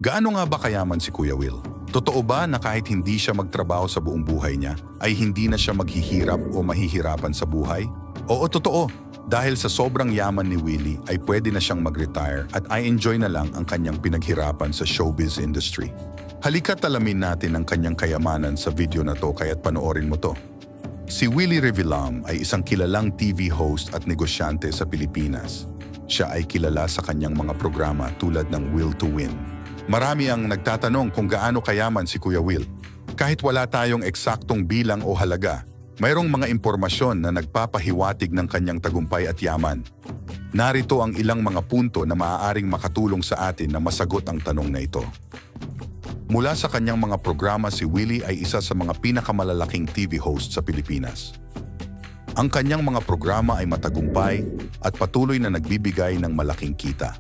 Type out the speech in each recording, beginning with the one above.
Gaano nga ba kayaman si Kuya Will? Totoo ba na kahit hindi siya magtrabaho sa buong buhay niya, ay hindi na siya maghihirap o mahihirapan sa buhay? Oo, totoo. Dahil sa sobrang yaman ni Willie ay pwede na siyang mag-retire at i-enjoy na lang ang kanyang pinaghirapan sa showbiz industry. Halika't alamin natin ang kanyang kayamanan sa video na to kaya't panoorin mo to. Si Willie Revillame ay isang kilalang TV host at negosyante sa Pilipinas. Siya ay kilala sa kanyang mga programa tulad ng Will to Win. Marami ang nagtatanong kung gaano kayaman si Kuya Will. Kahit wala tayong eksaktong bilang o halaga, mayroong mga impormasyon na nagpapahiwatig ng kanyang tagumpay at yaman. Narito ang ilang mga punto na maaaring makatulong sa atin na masagot ang tanong na ito. Mula sa kanyang mga programa, si Willie ay isa sa mga pinakamalalaking TV host sa Pilipinas. Ang kanyang mga programa ay matagumpay at patuloy na nagbibigay ng malaking kita.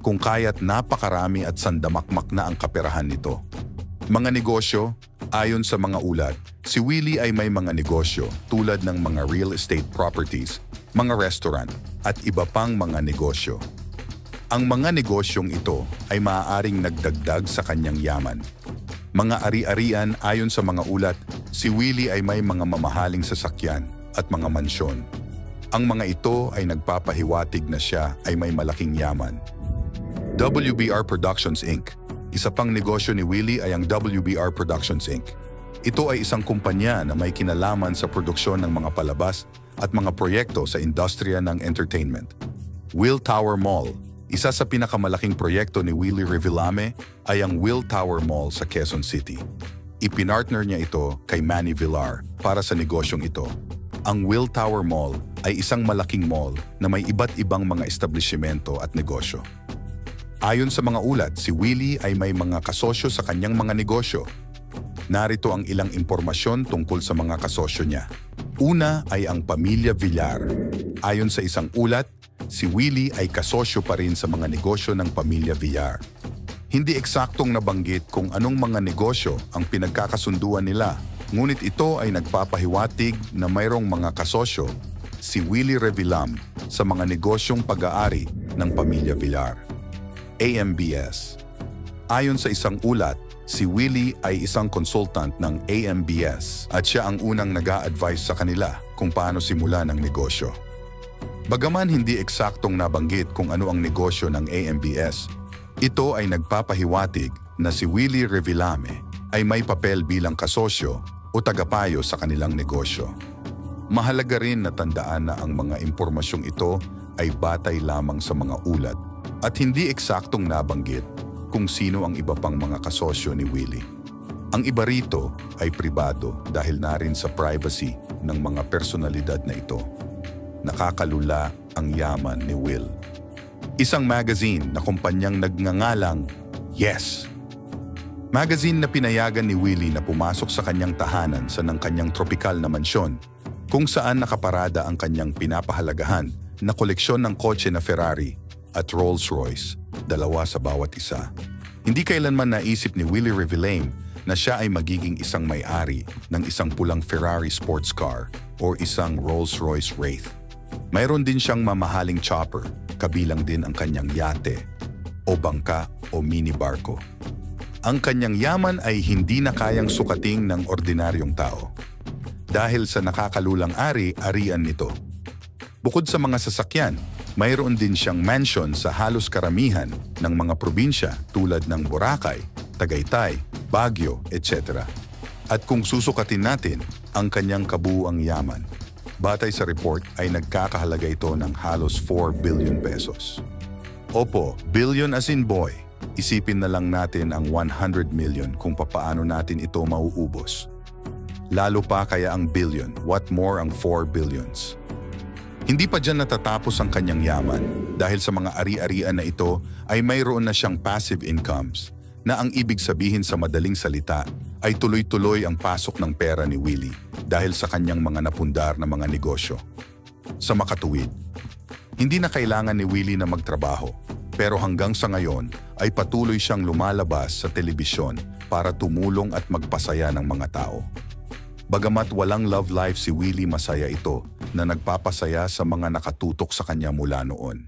Kung kaya't napakarami at sandamakmak na ang kaperahan nito. Mga negosyo, ayon sa mga ulat, si Willie ay may mga negosyo tulad ng mga real estate properties, mga restaurant at iba pang mga negosyo. Ang mga negosyong ito ay maaaring nagdagdag sa kanyang yaman. Mga ari-arian, ayon sa mga ulat, si Willie ay may mga mamahaling sasakyan at mga mansyon. Ang mga ito ay nagpapahiwatig na siya ay may malaking yaman. WBR Productions Inc. Isa pang negosyo ni Willie ay ang WBR Productions Inc. Ito ay isang kumpanya na may kinalaman sa produksyon ng mga palabas at mga proyekto sa industriya ng entertainment. Will Tower Mall. Isa sa pinakamalaking proyekto ni Willie Revillame ay ang Will Tower Mall sa Quezon City. Ipinartner niya ito kay Manny Villar para sa negosyong ito. Ang Will Tower Mall ay isang malaking mall na may iba't ibang mga establishmento at negosyo. Ayon sa mga ulat, si Willie ay may mga kasosyo sa kanyang mga negosyo. Narito ang ilang impormasyon tungkol sa mga kasosyo niya. Una ay ang pamilya Villar. Ayon sa isang ulat, si Willie ay kasosyo pa rin sa mga negosyo ng pamilya Villar. Hindi eksaktong nabanggit kung anong mga negosyo ang pinagkakasunduan nila, ngunit ito ay nagpapahiwatig na mayroong mga kasosyo si Willie Revillame sa mga negosyong pag-aari ng pamilya Villar. AMBS. Ayon sa isang ulat, si Willie ay isang consultant ng AMBS at siya ang unang nag-a-advise sa kanila kung paano simulan ang negosyo. Bagaman hindi eksaktong nabanggit kung ano ang negosyo ng AMBS, ito ay nagpapahiwatig na si Willie Revillame ay may papel bilang kasosyo o tagapayo sa kanilang negosyo. Mahalaga rin na tandaan na ang mga impormasyong ito ay batay lamang sa mga ulat at hindi eksaktong nabanggit kung sino ang iba pang mga kasosyo ni Willie. Ang iba rito ay pribado dahil na rin sa privacy ng mga personalidad na ito. Nakakalula ang yaman ni Will. Isang magazine na kumpanyang nagngangalang Yes! Magazine na pinayagan ni Willie na pumasok sa kanyang tahanan sa ng kanyang tropikal na mansyon kung saan nakaparada ang kanyang pinapahalagahan na koleksyon ng kotse na Ferrari at Rolls-Royce, dalawa sa bawat isa. Hindi kailanman naisip ni Willie Revillame na siya ay magiging isang may-ari ng isang pulang Ferrari sports car o isang Rolls-Royce Wraith. Mayroon din siyang mamahaling chopper, kabilang din ang kanyang yate o bangka o mini barko. Ang kanyang yaman ay hindi na kayang sukating ng ordinaryong tao dahil sa nakakalulang ari-arian nito. Bukod sa mga sasakyan, mayroon din siyang mansion sa halos karamihan ng mga probinsya tulad ng Boracay, Tagaytay, Baguio, etc. At kung susukatin natin ang kanyang kabuuang yaman, batay sa report ay nagkakahalaga ito ng halos 4 billion pesos. Opo, billion as in boy. Isipin na lang natin ang 100 million kung papaano natin ito mauubos. Lalo pa kaya ang billion, what more ang 4 billions. Hindi pa dyan natatapos ang kanyang yaman dahil sa mga ari-arian na ito ay mayroon na siyang passive incomes na ang ibig sabihin sa madaling salita ay tuloy-tuloy ang pasok ng pera ni Willie dahil sa kanyang mga napundar na mga negosyo. Sa makatuwid, hindi na kailangan ni Willie na magtrabaho pero hanggang sa ngayon ay patuloy siyang lumalabas sa telebisyon para tumulong at magpasaya ng mga tao. Bagamat walang love life si Willie, masaya ito na nagpapasaya sa mga nakatutok sa kanya mula noon.